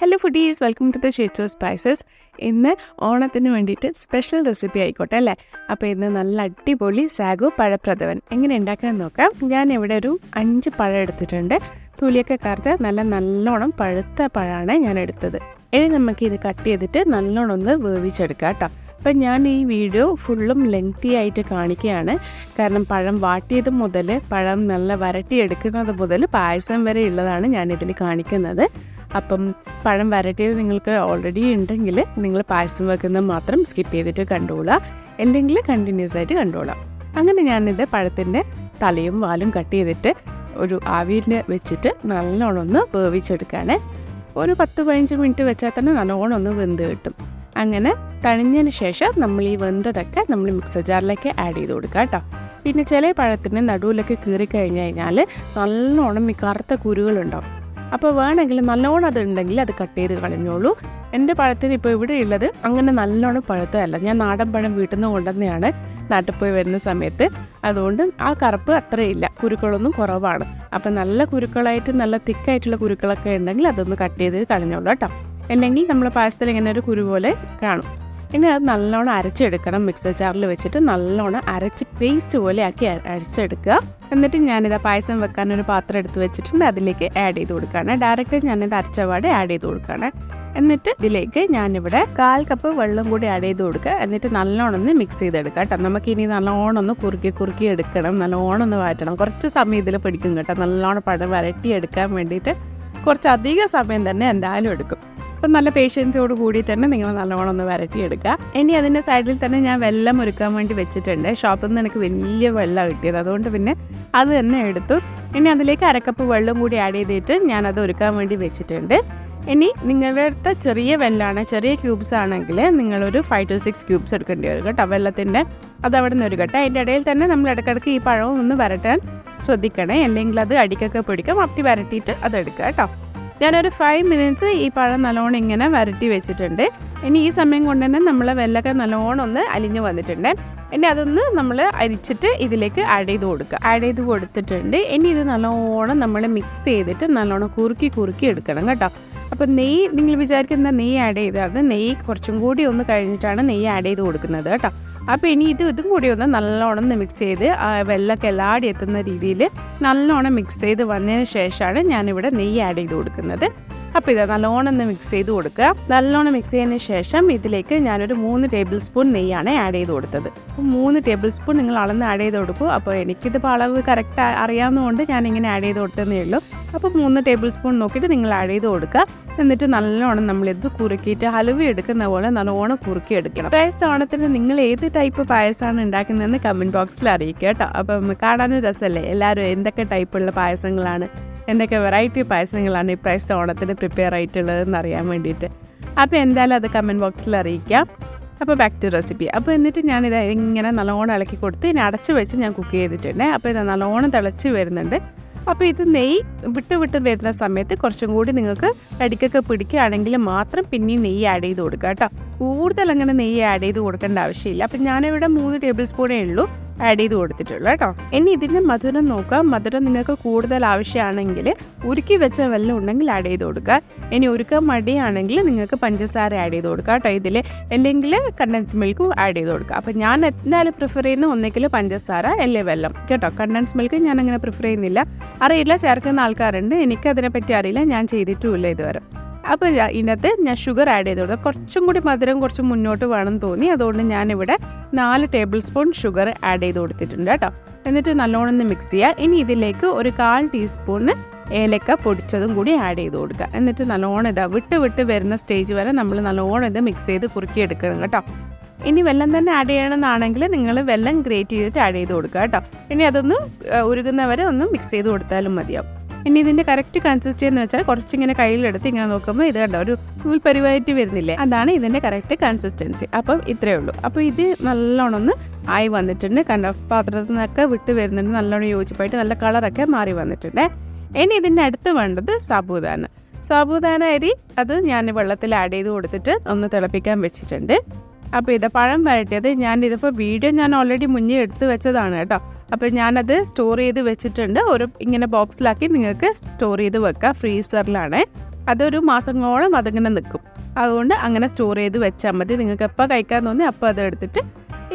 Hello foodies, welcome to the shades of spices. ഇന്ന് ഓണത്തിന് വേണ്ടിയിട്ട് സ്പെഷ്യൽ റെസിപ്പി ആയിക്കോട്ടെ അല്ലേ. അപ്പോൾ ഇന്ന് നല്ല അടിപൊളി സാഗോ പഴപ്രഥമൻ എങ്ങനെ ഉണ്ടാക്കാൻ നോക്കാം. ഞാൻ ഇവിടെ ഒരു 5 പഴം എടുത്തിട്ടുണ്ട്. തൊലിയൊക്കെ കറുത്ത് നല്ലോണം പഴുത്ത പഴമാണ് ഞാൻ എടുത്തത്. ഇനി നമുക്ക് ഇത് കട്ട് ചെയ്തിട്ട് നല്ലോണം ഒന്ന് വേവിച്ചെടുക്കാം കേട്ടോ. അപ്പം ഞാൻ ഈ വീഡിയോ ഫുള്ളും ലെങ്തി ആയിട്ട് കാണിക്കുകയാണ്. കാരണം പഴം വാട്ടിയത് മുതൽ പഴം നല്ല വരട്ടിയെടുക്കുന്നത് മുതൽ പായസം വരെ ഉള്ളതാണ് ഞാനിതിൽ കാണിക്കുന്നത്. അപ്പം പഴം വരട്ടിയത് നിങ്ങൾക്ക് ഓൾറെഡി ഉണ്ടെങ്കിൽ നിങ്ങൾ പായസം വെക്കുന്നത് മാത്രം സ്കിപ്പ് ചെയ്തിട്ട് കണ്ടോളാം, എന്തെങ്കിലും കണ്ടിന്യൂസ് ആയിട്ട് കണ്ടോളാം. അങ്ങനെ ഞാനിത് പഴത്തിൻ്റെ തലയും വാലും കട്ട് ചെയ്തിട്ട് ഒരു ആവിയിൽ വെച്ചിട്ട് നല്ലോണം ഒന്ന് വേവിച്ചെടുക്കുകയാണ്. ഒരു 10-15 മിനിറ്റ് വെച്ചാൽ തന്നെ നല്ലോണം ഒന്ന് വെന്ത് കിട്ടും. അങ്ങനെ തണിഞ്ഞതിന് ശേഷം നമ്മൾ ഈ വെന്തതൊക്കെ നമ്മൾ മിക്സർ ജാറിലേക്ക് ആഡ് ചെയ്ത് കൊടുക്കുക കേട്ടോ. പിന്നെ ചില പഴത്തിന് നടുവിലൊക്കെ കീറിക്കഴിഞ്ഞ് കഴിഞ്ഞാൽ നല്ലോണം ഈ കറുത്ത കുരുകളുണ്ടാവും. അപ്പോൾ വേണമെങ്കിൽ നല്ലോണം അത് ഉണ്ടെങ്കിൽ അത് കട്ട് ചെയ്ത് കളഞ്ഞോളൂ. എൻ്റെ പഴത്തിന് ഇപ്പോൾ ഇവിടെ ഉള്ളത് അങ്ങനെ നല്ലോണം പഴുത്തതല്ല. ഞാൻ നാടൻ പഴം വീട്ടിൽ നിന്ന് കൊണ്ടുവന്നെയാണ് നാട്ടിൽ പോയി വരുന്ന സമയത്ത്. അതുകൊണ്ട് ആ കറുപ്പ് അത്രയില്ല, കുരുക്കളൊന്നും കുറവാണ്. അപ്പം നല്ല കുരുക്കളായിട്ട് നല്ല തിക്കായിട്ടുള്ള കുരുക്കളൊക്കെ ഉണ്ടെങ്കിൽ അതൊന്ന് കട്ട് ചെയ്ത് കളഞ്ഞോളൂ കേട്ടോ. അല്ലെങ്കിൽ നമ്മൾ പായസത്തിൽ ഇങ്ങനെ ഒരു കുരു പോലെ കാണും. ഇനി അത് നല്ലോണം അരച്ചെടുക്കണം. മിക്സർ ജാറിൽ വെച്ചിട്ട് നല്ലോണം അരച്ച് പേസ്റ്റ് പോലെ ആക്കി അരച്ചെടുക്കുക. എന്നിട്ട് ഞാനിത് പായസം വെക്കാനൊരു പാത്രം എടുത്ത് വെച്ചിട്ടുണ്ട്, അതിലേക്ക് ആഡ് ചെയ്ത് കൊടുക്കുകയാണ്. ഡയറക്റ്റ് ഞാനിത് അരച്ചപാടെ ആഡ് ചെയ്ത് കൊടുക്കുകയാണ്. എന്നിട്ട് ഇതിലേക്ക് ഞാനിവിടെ 1/4 കപ്പ് വെള്ളം കൂടി ആഡ് ചെയ്ത് കൊടുക്കുക. എന്നിട്ട് നല്ലോണം ഒന്ന് മിക്സ് ചെയ്തെടുക്കുക കേട്ടോ. നമുക്കിനി നല്ലോണം ഒന്ന് കുറുക്കി എടുക്കണം, നല്ലോണം ഒന്ന് വാറ്റണം. കുറച്ച് സമയം ഇതിൽ പിടിക്കും കേട്ടോ. നല്ലോണം പഴം വരട്ടി എടുക്കാൻ വേണ്ടിയിട്ട് കുറച്ചധികം സമയം തന്നെ എന്തായാലും എടുക്കും. അപ്പം നല്ല പേഷ്യൻസോട് കൂടി തന്നെ നിങ്ങൾ നല്ലോണം ഒന്ന് വരട്ടിയെടുക്കുക. ഇനി അതിൻ്റെ സൈഡിൽ തന്നെ ഞാൻ വെള്ളം ഒരുക്കാൻ വേണ്ടി വെച്ചിട്ടുണ്ട്. ഷോപ്പിൽ നിന്ന് എനിക്ക് വലിയ വെള്ളം കിട്ടിയത്, അതുകൊണ്ട് പിന്നെ അത് തന്നെ എടുത്തു. ഇനി അതിലേക്ക് 1/2 കപ്പ് വെള്ളം കൂടി ആഡ് ചെയ്തിട്ട് ഞാനത് ഒരുക്കാൻ വേണ്ടി വെച്ചിട്ടുണ്ട്. ഇനി നിങ്ങളുടെ അടുത്ത് ചെറിയ വെള്ളമാണ്, ചെറിയ ക്യൂബ്സ് ആണെങ്കിൽ നിങ്ങളൊരു 5 to 6 ക്യൂബ്സ് എടുക്കേണ്ടി വരും കേട്ടോ വെള്ളത്തിൻ്റെ. അതവിടെ നിന്ന് ഒരുക്കട്ടെ. അതിൻ്റെ ഇടയിൽ തന്നെ നമ്മൾ ഇടയ്ക്കിടയ്ക്ക് ഈ പഴവും ഒന്ന് വരട്ടാൻ ശ്രദ്ധിക്കണേ, അല്ലെങ്കിൽ അത് അടിക്കൊക്കെ പിടിക്കും. അപ്പി വരട്ടിയിട്ട് അതെടുക്കുക കേട്ടോ. ഞാനൊരു 5 മിനിറ്റ്സ് ഈ പഴം നല്ലോണം ഇങ്ങനെ വരട്ടി വെച്ചിട്ടുണ്ട്. ഇനി ഈ സമയം കൊണ്ട് തന്നെ നമ്മളെ വെല്ലമൊക്കെ നല്ലോണം ഒന്ന് അലിഞ്ഞ് വന്നിട്ടുണ്ട്. ഇനി അതൊന്ന് നമ്മൾ അരിച്ചിട്ട് ഇതിലേക്ക് ആഡ് ചെയ്ത് കൊടുത്തിട്ടുണ്ട്. ഇനി ഇത് നല്ലോണം നമ്മൾ മിക്സ് ചെയ്തിട്ട് നല്ലോണം കുറുക്കി എടുക്കണം കേട്ടോ. അപ്പോൾ നെയ്യ് നിങ്ങൾ വിചാരിക്കുന്ന നെയ്യ് ആഡ് ചെയ്താൽ നെയ്യ് കുറച്ചും കൂടി ഒന്ന് കഴിഞ്ഞിട്ടാണ് നെയ്യ് ആഡ് ചെയ്ത് കൊടുക്കുന്നത് കേട്ടോ. അപ്പോൾ ഇനി ഇതും കൂടി ഒന്ന് നല്ലോണം മിക്സ് ചെയ്ത് വെള്ളമൊക്കെ എല്ലാടി എത്തുന്ന രീതിയിൽ നല്ലോണം മിക്സ് ചെയ്ത് വന്നതിന് ശേഷമാണ് ഞാനിവിടെ നെയ്യ് ആഡ് ചെയ്ത് കൊടുക്കുന്നത്. അപ്പോൾ ഇത് നല്ലോണം ഒന്ന് മിക്സ് ചെയ്ത് കൊടുക്കുക. നല്ലോണം മിക്സ് ചെയ്തതിന് ശേഷം ഇതിലേക്ക് ഞാനൊരു 3 ടേബിൾ സ്പൂൺ നെയ്യാണ് ആഡ് ചെയ്ത് കൊടുത്തത്. 3 ടേബിൾ സ്പൂൺ നിങ്ങൾ അളന്ന് ആഡ് ചെയ്ത് കൊടുക്കും. അപ്പോൾ എനിക്കിതിപ്പോൾ അളവ് കറക്റ്റ് അറിയാവുന്നതുകൊണ്ട് ഞാനിങ്ങനെ ആഡ് ചെയ്ത് കൊടുത്തതേ ഉള്ളൂ. അപ്പോൾ 3 ടേബിൾ സ്പൂൺ നോക്കിയിട്ട് നിങ്ങൾ ആഡ് ചെയ്ത് കൊടുക്കുക. എന്നിട്ട് നല്ലോണം നമ്മളിത് കുറുക്കിയിട്ട് ഹലുവ എടുക്കുന്ന പോലെ നല്ലോണം കുറുക്കി എടുക്കണം. പ്രാവശ്യത്തെ ഓണത്തിന് നിങ്ങൾ ഏത് ടൈപ്പ് പായസമാണ് ഉണ്ടാക്കുന്നതെന്ന് കമൻറ്റ് ബോക്സിൽ അറിയിക്കുക കേട്ടോ. അപ്പം കാണാനും രസമല്ലേ, എല്ലാവരും എന്തൊക്കെ ടൈപ്പുള്ള പായസങ്ങളാണ്, എന്തൊക്കെ വെറൈറ്റി പായസങ്ങളാണ് ഈ പ്രാവശ്യത്തെ ഓണത്തിന് പ്രിപ്പയർ ആയിട്ടുള്ളതെന്ന് അറിയാൻ വേണ്ടിയിട്ട്. അപ്പോൾ എന്തായാലും അത് കമൻറ്റ് ബോക്സിൽ അറിയിക്കാം. അപ്പോൾ ബാക്ക് ടു റെസിപ്പി. അപ്പോൾ എന്നിട്ട് ഞാനിത് ഇങ്ങനെ നല്ലോണം ഇളക്കി കൊടുത്ത് ഇനി അടച്ച് വെച്ച് ഞാൻ കുക്ക് ചെയ്തിട്ടുണ്ട്. അപ്പോൾ ഇത് നല്ലോണം തിളച്ച് വരുന്നുണ്ട്. അപ്പോൾ ഇത് നെയ്യ് വിട്ട് വരുന്ന സമയത്ത് കുറച്ചും കൂടി നിങ്ങൾക്ക് അടിക്കൊക്കെ പിടിക്കുകയാണെങ്കിൽ മാത്രം പിന്നെയും നെയ്യ് ആഡ് ചെയ്ത് കൊടുക്കുക കേട്ടോ. കൂടുതൽ അങ്ങനെ നെയ്യ് ആഡ് ചെയ്ത് കൊടുക്കേണ്ട ആവശ്യമില്ല. അപ്പം ഞാനിവിടെ 3 ടേബിൾ സ്പൂണേ ഉള്ളൂ ആഡ് ചെയ്ത് കൊടുത്തിട്ടുള്ളൂ കേട്ടോ. ഇനി ഇതിൻ്റെ മധുരം നോക്കാം. മധുരം നിങ്ങൾക്ക് കൂടുതൽ ആവശ്യമാണെങ്കിൽ ഉരുക്കി വെച്ച വെള്ളം ഉണ്ടെങ്കിൽ ആഡ് ചെയ്ത് കൊടുക്കുക. ഇനി ഉരുക്കാൻ മടിയാണെങ്കിൽ നിങ്ങൾക്ക് പഞ്ചസാര ആഡ് ചെയ്ത് കൊടുക്കുക കേട്ടോ ഇതിൽ, അല്ലെങ്കിൽ കണ്ടൻസ് മിൽക്കും ആഡ് ചെയ്ത് കൊടുക്കുക. അപ്പം ഞാൻ എന്തായാലും പ്രിഫർ ചെയ്യുന്ന ഒന്നെങ്കിൽ പഞ്ചസാര അല്ലേ വെള്ളം കേട്ടോ. കണ്ടൻസ് മിൽക്ക് ഞാൻ അങ്ങനെ പ്രിഫർ ചെയ്യുന്നില്ല. അറിയില്ല, ചേർക്കുന്ന ആൾക്കാരുണ്ട്, എനിക്കതിനെപ്പറ്റി അറിയില്ല, ഞാൻ ചെയ്തിട്ടുമില്ല ഇതുവരെ. അപ്പോൾ ഇതിനകത്ത് ഞാൻ ഷുഗർ ആഡ് ചെയ്ത് കൊടുത്തു. കുറച്ചും കൂടി മധുരം കുറച്ച് മുന്നോട്ട് വേണം തോന്നി, അതുകൊണ്ട് ഞാനിവിടെ 4 ടേബിൾ സ്പൂൺ ഷുഗർ ആഡ് ചെയ്ത് കൊടുത്തിട്ടുണ്ട് കേട്ടോ. എന്നിട്ട് നല്ലോണം ഒന്ന് മിക്സ് ചെയ്യുക. ഇനി ഇതിലേക്ക് ഒരു 1/4 ടീസ്പൂണ് ഏലക്ക പൊടിച്ചതും കൂടി ആഡ് ചെയ്ത് കൊടുക്കുക. എന്നിട്ട് നല്ലോണം വിട്ട് വരുന്ന സ്റ്റേജ് വരെ നമ്മൾ നല്ലോണം ഇത് മിക്സ് ചെയ്ത് കുറുക്കി എടുക്കണം കേട്ടോ. ഇനി വെള്ളം തന്നെ ആഡ് ചെയ്യണമെന്നാണെങ്കിൽ നിങ്ങൾ വെള്ളം ഗ്രേറ്റ് ചെയ്തിട്ട് ആഡ് ചെയ്ത് കൊടുക്കുക കേട്ടോ. ഇനി അതൊന്ന് ഉരുകുന്നവരെ ഒന്ന് മിക്സ് ചെയ്ത് കൊടുത്താലും മതിയാവും. ഇനി ഇതിൻ്റെ കറക്റ്റ് കൺസിസ്റ്റൻസി എന്ന് വെച്ചാൽ കുറച്ചിങ്ങനെ കയ്യിലെടുത്ത് ഇങ്ങനെ നോക്കുമ്പോൾ ഇത് കണ്ടോ ഒരു നൂൽ പരിവായിട്ട് വരുന്നില്ലേ, അതാണ് ഇതിൻ്റെ കറക്റ്റ് കൺസിസ്റ്റൻസി. അപ്പം ഇത്രയേ ഉള്ളൂ. അപ്പോൾ ഇത് നല്ലോണം ഒന്ന് ആയി വന്നിട്ടുണ്ട് കണ്ടോ. പാത്രത്തിൽ നിന്നൊക്കെ വിട്ട് വരുന്നുണ്ട്, നല്ലോണം യോജിപ്പായിട്ട് നല്ല കളറൊക്കെ മാറി വന്നിട്ടുണ്ട്. ഇനി ഇതിൻ്റെ അടുത്ത് വേണ്ടത് സാബുദാന അരി. അത് ഞാൻ വെള്ളത്തിൽ ആഡ് ചെയ്ത് കൊടുത്തിട്ട് ഒന്ന് തിളപ്പിക്കാൻ വെച്ചിട്ടുണ്ട്. അപ്പോൾ ഇത് പഴം വരട്ടിയത് ഞാനിതിപ്പോൾ വീഡിയോ ഞാൻ ഓൾറെഡി മുന്നേ എടുത്ത് വെച്ചതാണ് കേട്ടോ. അപ്പോൾ ഞാനത് സ്റ്റോർ ചെയ്ത് വെച്ചിട്ടുണ്ട്. ഒരു ഇങ്ങനെ ബോക്സിലാക്കി നിങ്ങൾക്ക് സ്റ്റോർ ചെയ്ത് വെക്കാം, ഫ്രീസറിലാണ്. അതൊരു മാസങ്ങളോളം അതിങ്ങനെ നിൽക്കും. അതുകൊണ്ട് അങ്ങനെ സ്റ്റോർ ചെയ്ത് വെച്ചാൽ മതി. നിങ്ങൾക്ക് എപ്പോൾ കഴിക്കാൻ തോന്നി അപ്പോൾ അത് എടുത്തിട്ട്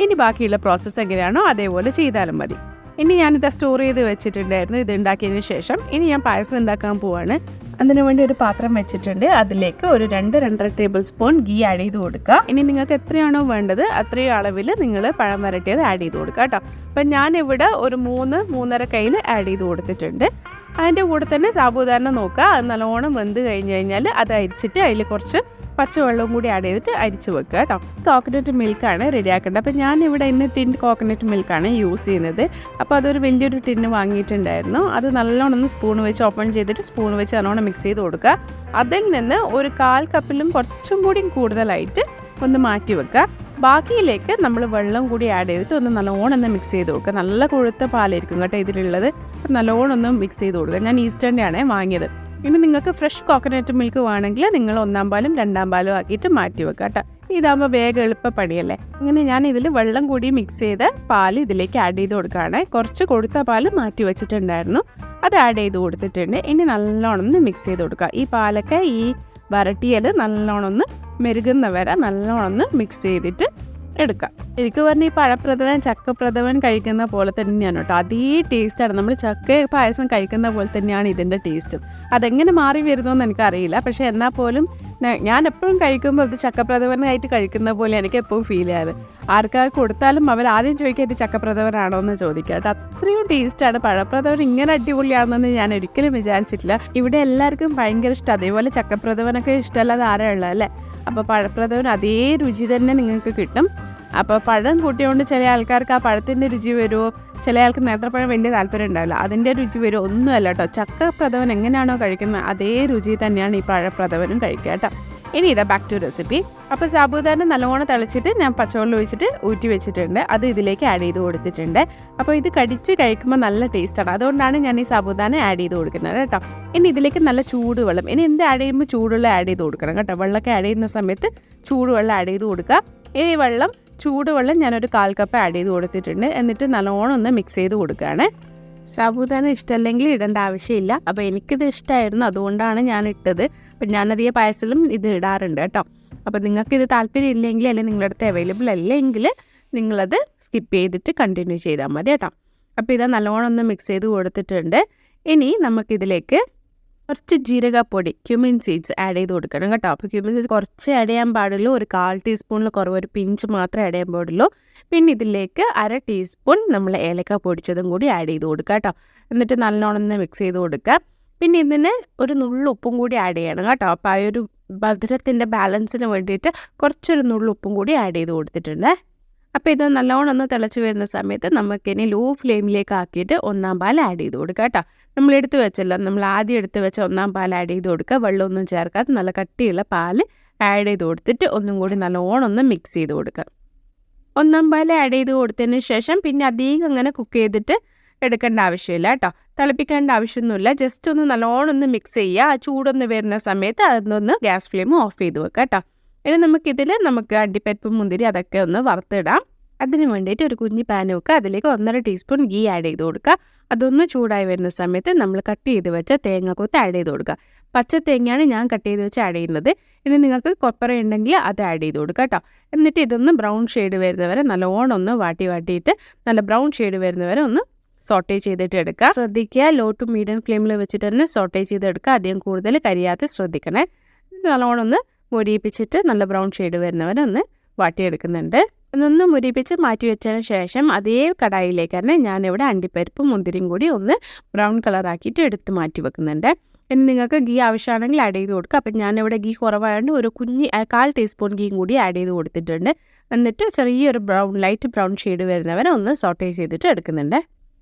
ഇനി ബാക്കിയുള്ള പ്രോസസ്സ് എങ്ങനെയാണോ അതേപോലെ ചെയ്താലും മതി. ഇനി ഞാനിത് സ്റ്റോർ ചെയ്ത് വെച്ചിട്ടുണ്ടായിരുന്നു. ഇത് ഉണ്ടാക്കിയതിന് ശേഷം ഇനി ഞാൻ പായസം ഉണ്ടാക്കാൻ പോവാണ്. അതിനു വേണ്ടി ഒരു പാത്രം വെച്ചിട്ടുണ്ട്. അതിലേക്ക് ഒരു 2-2.5 ടേബിൾ സ്പൂൺ ഗീ ആഡ് ചെയ്ത് കൊടുക്കുക. ഇനി നിങ്ങൾക്ക് എത്രയാണോ വേണ്ടത് അത്രയും അളവിൽ നിങ്ങൾ പഴം വരട്ടിയത് ആഡ് ചെയ്ത് കൊടുക്കുക കേട്ടോ. അപ്പം ഞാനിവിടെ ഒരു 3-3.5 കയ്യിൽ ആഡ് ചെയ്ത് കൊടുത്തിട്ടുണ്ട്. അതിൻ്റെ കൂടെ തന്നെ സാബുദാന നോക്കുക, അത് നല്ലോണം വെന്ത് കഴിഞ്ഞ് കഴിഞ്ഞാൽ അത് അരിച്ചിട്ട് അതിൽ കുറച്ച് പച്ചവെള്ളവും കൂടി ആഡ് ചെയ്തിട്ട് അരിച്ച് വെക്കുക കേട്ടോ. കോക്കനട്ട് മിൽക്കാണ് റെഡിയാക്കേണ്ടത്. അപ്പോൾ ഞാനിവിടെ ഇന്ന് ടിൻ കോക്കനട്ട് മിൽക്കാണ് യൂസ് ചെയ്യുന്നത്. അപ്പോൾ അതൊരു വലിയൊരു ടിന്ന് വാങ്ങിയിട്ടുണ്ടായിരുന്നു. അത് നല്ലോണം ഒന്ന് സ്പൂൺ വെച്ച് ഓപ്പൺ ചെയ്തിട്ട് സ്പൂൺ വെച്ച് നല്ലോണം മിക്സ് ചെയ്ത് കൊടുക്കുക. അതിൽ നിന്ന് ഒരു 1/4 കപ്പിലും കുറച്ചും കൂടി കൂടുതലായിട്ട് ഒന്ന് മാറ്റി വെക്കുക. ബാക്കിയിലേക്ക് നമ്മൾ വെള്ളം കൂടി ആഡ് ചെയ്തിട്ട് ഒന്ന് നല്ലോണം ഒന്ന് മിക്സ് ചെയ്ത് കൊടുക്കുക. നല്ല കൊഴുത്ത പാലായിരിക്കും കേട്ടോ ഇതിലുള്ളത്. നല്ലോണം ഒന്ന് മിക്സ് ചെയ്ത് കൊടുക്കുക. ഞാൻ ഈസ്റ്റേൻ്റെ ആണ് വാങ്ങിയത്. ഇനി നിങ്ങൾക്ക് ഫ്രഷ് കോക്കനട്ട് മിൽക്ക് വേണമെങ്കിൽ നിങ്ങൾ 1-ാം പാലും 2-ാം പാലും ആക്കിയിട്ട് മാറ്റി വെക്കുക കേട്ടോ. ഇതാകുമ്പോൾ വേഗം എളുപ്പപ്പണിയല്ലേ. അങ്ങനെ ഞാൻ ഇതിൽ വെള്ളം കൂടി മിക്സ് ചെയ്ത് പാൽ ഇതിലേക്ക് ആഡ് ചെയ്ത് കൊടുക്കുകയാണ്. കുറച്ച് കൊടുത്ത പാൽ മാറ്റി വെച്ചിട്ടുണ്ടായിരുന്നു, അത് ആഡ് ചെയ്ത് കൊടുത്തിട്ടുണ്ട്. ഇനി നല്ലോണം ഒന്ന് മിക്സ് ചെയ്ത് കൊടുക്കുക. ഈ പാലൊക്കെ ഈ വരട്ടിയത് നല്ലോണം ഒന്ന് മെരുകുന്ന വരെ നല്ലോണം ഒന്ന് മിക്സ് ചെയ്തിട്ട് എടുക്കാം. എനിക്ക് പറഞ്ഞാൽ ഈ പഴപ്രഥമൻ ചക്കപ്രഥമൻ കഴിക്കുന്ന പോലെ തന്നെയാണ് കേട്ടോ. അതേ ടേസ്റ്റാണ്. നമ്മൾ ചക്ക പായസം കഴിക്കുന്ന പോലെ തന്നെയാണ് ഇതിൻ്റെ ടേസ്റ്റും. അതെങ്ങനെ മാറി വരുന്നതെന്ന് എനിക്കറിയില്ല. പക്ഷേ എന്നാൽ പോലും ഞാൻ എപ്പോഴും കഴിക്കുമ്പോൾ ഇത് ചക്കപ്രഥമനായിട്ട് കഴിക്കുന്ന പോലെ എനിക്ക് എപ്പോഴും ഫീൽ ചെയ്യാറ്. ആർക്കാർ കൊടുത്താലും അവർ ആദ്യം ചോദിക്കുക ഇത് ചക്കപ്രഥമനാണോ എന്ന് ചോദിക്കുക കേട്ടോ. അത്രയും ടേസ്റ്റാണ്. പഴപ്രഥമൻ ഇങ്ങനെ അടിപൊളിയാണെന്ന് ഞാൻ ഒരിക്കലും വിചാരിച്ചിട്ടില്ല. ഇവിടെ എല്ലാവർക്കും ഭയങ്കര ഇഷ്ടം. അതേപോലെ ചക്കപ്രഥമനൊക്കെ ഇഷ്ടമല്ലാതെ ആരാ ഉള്ളത് അല്ലേ. അപ്പോൾ പഴപ്രഥമൻ അതേ രുചി തന്നെ നിങ്ങൾക്ക് കിട്ടും. അപ്പോൾ പഴം കൂട്ടിയോണ്ട് ചില ആൾക്കാർക്ക് ആ പഴത്തിൻ്റെ രുചി വരുമോ, ചില ആൾക്ക് നേന്ത്രപ്പഴം വലിയ താല്പര്യം ഉണ്ടാവില്ല, അതിൻ്റെ രുചി വരുമോ, ഒന്നുമല്ല കേട്ടോ. ചക്കപ്രഥമൻ എങ്ങനെയാണോ കഴിക്കുന്നത് അതേ രുചി തന്നെയാണ് ഈ പഴപ്രഥമനും കഴിക്കുക കേട്ടോ. ഇനി ഇതാ ബാക്ക് ടു റെസിപ്പി. അപ്പോൾ സാബുദാന നല്ലോണം തിളച്ചിട്ട് ഞാൻ പച്ചവെള്ളം ഒഴിച്ചിട്ട് ഊറ്റി വെച്ചിട്ടുണ്ട്. അത് ഇതിലേക്ക് ആഡ് ചെയ്ത് കൊടുത്തിട്ടുണ്ട്. അപ്പോൾ ഇത് കടിച്ച് കഴിക്കുമ്പോൾ നല്ല ടേസ്റ്റാണ്. അതുകൊണ്ടാണ് ഞാൻ ഈ സാബുദാന ആഡ് ചെയ്ത് കൊടുക്കുന്നത് കേട്ടോ. ഇനി ഇതിലേക്ക് നല്ല ചൂടുവെള്ളം, ഇനി എന്ത് ആഡ് ചെയ്യുമ്പോൾ ചൂടുവെള്ളം ആഡ് ചെയ്ത് കൊടുക്കണം കേട്ടോ. വെള്ളമൊക്കെ ആഡ് ചെയ്യുന്ന സമയത്ത് ചൂടുവെള്ളം ആഡ് ചെയ്ത് കൊടുക്കുക. ഈ ചൂടുവെള്ളം ഞാനൊരു 1/4 കപ്പ് ആഡ് ചെയ്ത് കൊടുത്തിട്ടുണ്ട്. എന്നിട്ട് നല്ലോണം ഒന്ന് മിക്സ് ചെയ്ത് കൊടുക്കുകയാണ്. സാബുദാന ഇഷ്ടമല്ലെങ്കിൽ ഇടേണ്ട ആവശ്യമില്ല. അപ്പോൾ എനിക്കിത് ഇഷ്ടമായിരുന്നു, അതുകൊണ്ടാണ് ഞാൻ ഇട്ടത്. അപ്പം ഞാനധികം പായസത്തിലും ഇത് ഇടാറുണ്ട് കേട്ടോ. അപ്പോൾ നിങ്ങൾക്കിത് താല്പര്യം ഇല്ലെങ്കിൽ അല്ലെങ്കിൽ നിങ്ങളുടെ അടുത്ത് അവൈലബിൾ അല്ലെങ്കിൽ നിങ്ങളത് സ്കിപ്പ് ചെയ്തിട്ട് കണ്ടിന്യൂ ചെയ്താൽ മതി കേട്ടോ. അപ്പോൾ ഇത് നല്ലോണം ഒന്ന് മിക്സ് ചെയ്ത് കൊടുത്തിട്ടുണ്ട്. ഇനി നമുക്കിതിലേക്ക് കുറച്ച് ജീരകപ്പൊടി ക്യുമിൻ സീഡ്സ് ആഡ് ചെയ്ത് കൊടുക്കണം കേട്ടോ. അപ്പോൾ ക്യുമിൻ സീഡ്സ് കുറച്ച് ആഡ് ചെയ്യാൻ പാടുള്ളൂ. ഒരു 1/4 ടീസ്പൂണിൽ കുറവ്, ഒരു പിഞ്ച് മാത്രമേ ആഡ് ചെയ്യാൻ പാടുള്ളൂ. പിന്നെ ഇതിലേക്ക് 1/2 ടീസ്പൂൺ നമ്മൾ ഏലക്ക പൊടിച്ചതും കൂടി ആഡ് ചെയ്ത് കൊടുക്കുക കേട്ടോ. എന്നിട്ട് നല്ലോണം ഒന്ന് മിക്സ് ചെയ്ത് കൊടുക്കുക. പിന്നെ ഇതിന് ഒരു നുള്ളു ഉപ്പും കൂടി ആഡ് ചെയ്യണം കേട്ടോ. അപ്പോൾ ആ ഒരു മധുരത്തിൻ്റെ ബാലൻസിന് വേണ്ടിയിട്ട് കുറച്ചൊരു നുള്ളു ഉപ്പും കൂടി ആഡ് ചെയ്ത് കൊടുത്തിട്ടുണ്ട്. അപ്പോൾ ഇത് നല്ലോണം ഒന്ന് തിളച്ച് വരുന്ന സമയത്ത് നമുക്കിനി ലോ ഫ്ലെയിമിലേക്ക് ആക്കിയിട്ട് 1-ാം പാൽ ആഡ് ചെയ്ത് കൊടുക്കുക കേട്ടോ. നമ്മൾ ആദ്യം എടുത്ത് വെച്ച 1-ാം പാൽ ആഡ് ചെയ്ത് കൊടുക്കുക. വെള്ളമൊന്നും ചേർക്കാതെ നല്ല കട്ടിയുള്ള പാൽ ആഡ് ചെയ്ത് കൊടുത്തിട്ട് ഒന്നും കൂടി നല്ലോണം ഒന്ന് മിക്സ് ചെയ്ത് കൊടുക്കുക. 1-ാം പാൽ ആഡ് ചെയ്ത് കൊടുത്തതിന് ശേഷം പിന്നെ അധികം അങ്ങനെ കുക്ക് ചെയ്തിട്ട് എടുക്കേണ്ട ആവശ്യമില്ല കേട്ടോ. തിളപ്പിക്കേണ്ട ആവശ്യമൊന്നുമില്ല. ജസ്റ്റ് ഒന്ന് നല്ലോണം ഒന്ന് മിക്സ് ചെയ്യുക. ആ ചൂടൊന്ന് വരുന്ന സമയത്ത് അതൊന്ന് ഗ്യാസ് ഫ്ലെയിം ഓഫ് ചെയ്ത് വെക്കുക കേട്ടോ. ഇനി നമുക്ക് അണ്ടിപ്പരിപ്പും മുന്തിരി അതൊക്കെ ഒന്ന് വറുത്തിടാം. അതിന് വേണ്ടിയിട്ട് ഒരു കുഞ്ഞി പാൻ വെക്കുക. അതിലേക്ക് 1.5 ടീസ്പൂൺ ഗീ ആഡ് ചെയ്ത് കൊടുക്കുക. അതൊന്ന് ചൂടായി വരുന്ന സമയത്ത് നമ്മൾ കട്ട് ചെയ്ത് വെച്ച തേങ്ങാക്കൊത്ത് ആഡ് ചെയ്ത് കൊടുക്കുക. പച്ച തേങ്ങയാണ് ഞാൻ കട്ട് ചെയ്ത് വെച്ച് ആഡ് ചെയ്യുന്നത്. ഇനി നിങ്ങൾക്ക് കൊപ്പറ ഉണ്ടെങ്കിൽ അത് ആഡ് ചെയ്ത് കൊടുക്കുക കേട്ടോ. എന്നിട്ട് ഇതൊന്ന് ബ്രൗൺ ഷെയ്ഡ് വരുന്നവരെ നല്ലോണം ഒന്ന് വാട്ടിയിട്ട് നല്ല ബ്രൗൺ ഷെയ്ഡ് വരുന്നവരെ ഒന്ന് സോട്ടേ ചെയ്തിട്ട് എടുക്കുക. ശ്രദ്ധിക്കുക, ലോ ടു മീഡിയം ഫ്ലെയിമിൽ വെച്ചിട്ട് തന്നെ സോട്ടേ ചെയ്തെടുക്കുക. അധികം കൂടുതൽ കരിയാതെ ശ്രദ്ധിക്കണേ. നല്ലോണം ഒന്ന് മുരിയിപ്പിച്ചിട്ട് നല്ല ബ്രൗൺ ഷെയ്ഡ് വരുന്നവരെ ഒന്ന് വാട്ടിയെടുക്കുന്നുണ്ട്. ഒന്നൊന്ന് മുരിപ്പിച്ച് മാറ്റി വെച്ചതിന് ശേഷം അതേ കടായിലേക്ക് തന്നെ ഞാനിവിടെ അണ്ടിപ്പരിപ്പും മുന്തിരിയും കൂടി ഒന്ന് ബ്രൗൺ കളറാക്കിയിട്ട് എടുത്ത് മാറ്റി വെക്കുന്നുണ്ട്. ഇനി നിങ്ങൾക്ക് ഗീ ആവശ്യമാണെങ്കിൽ ആഡ് ചെയ്ത് കൊടുക്കുക. അപ്പം ഞാനിവിടെ ഗീ കുറവായതുകൊണ്ട് ഒരു കുഞ്ഞി 1/4 ടീസ്പൂൺ ഗീയും കൂടി ആഡ് ചെയ്ത് കൊടുത്തിട്ടുണ്ട്. എന്നിട്ട് ചെറിയൊരു ലൈറ്റ് ബ്രൗൺ ഷെയ്ഡ് വരുന്നവരെ ഒന്ന് സോട്ടേ ചെയ്തിട്ട് എടുക്കുന്നുണ്ട്.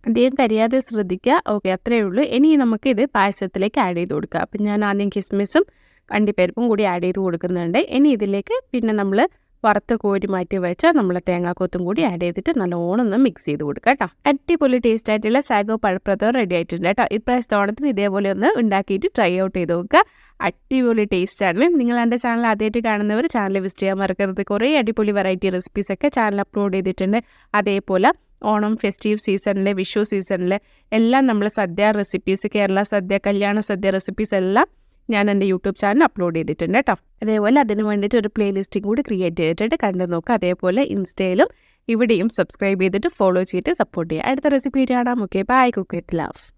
അധികം കരിയാതെ ശ്രദ്ധിക്കുക. ഓക്കെ, അത്രയേ ഉള്ളൂ. ഇനി നമുക്കിത് പായസത്തിലേക്ക് ആഡ് ചെയ്ത് കൊടുക്കുക. അപ്പം ഞാൻ ആദ്യം കിസ്മിസും അണ്ടിപ്പരിപ്പും കൂടി ആഡ് ചെയ്ത് കൊടുക്കുന്നുണ്ട്. ഇനി ഇതിലേക്ക് പിന്നെ നമ്മൾ വറുത്ത് കോരി മാറ്റി വെച്ചാൽ നമ്മൾ തേങ്ങാക്കൊത്തും കൂടി ആഡ് ചെയ്തിട്ട് നല്ലോണം ഒന്ന് മിക്സ് ചെയ്ത് കൊടുക്കുക കേട്ടോ. അടിപൊളി ടേസ്റ്റ് ആയിട്ടുള്ള സാഗോ പഴപ്രഥമൻ റെഡി ആയിട്ടുണ്ട് കേട്ടോ. ഇപ്രാവശ്യത്തെ ഓണത്തിന് ഇതേപോലെ ഒന്ന് ഉണ്ടാക്കിയിട്ട് ട്രൈ ഔട്ട് ചെയ്ത് നോക്കുക. അടിപൊളി ടേസ്റ്റാണ്. നിങ്ങൾ എൻ്റെ ചാനൽ ആദ്യമായിട്ട് കാണുന്നവർ ചാനൽ വിസിറ്റ് ചെയ്യാൻ മറക്കരുത്. കുറേ അടിപൊളി വെറൈറ്റി റെസിപ്പീസൊക്കെ ചാനൽ അപ്ലോഡ് ചെയ്തിട്ടുണ്ട്. അതേപോലെ ഓണം ഫെസ്റ്റീവ് സീസണിൽ, വിഷു സീസണിൽ എല്ലാം നമ്മൾ സദ്യ റെസിപ്പീസ്, കേരള സദ്യ, കല്യാണ സദ്യ റെസിപ്പീസ് എല്ലാം ഞാൻ എൻ്റെ യൂട്യൂബ് ചാനൽ അപ്ലോഡ് ചെയ്തിട്ടുണ്ട് കേട്ടോ. അതേപോലെ അതിന് വേണ്ടിയിട്ട് ഒരു പ്ലേലിസ്റ്റും കൂടി ക്രിയേറ്റ് ചെയ്തിട്ട് കണ്ടു നോക്കുക. അതേപോലെ ഇൻസ്റ്റയിലും ഇവിടെയും സബ്സ്ക്രൈബ് ചെയ്തിട്ട് ഫോളോ ചെയ്തിട്ട് സപ്പോർട്ട് ചെയ്യുക. അടുത്ത റെസിപ്പി കാണാം. Okay, bye. Cook with love.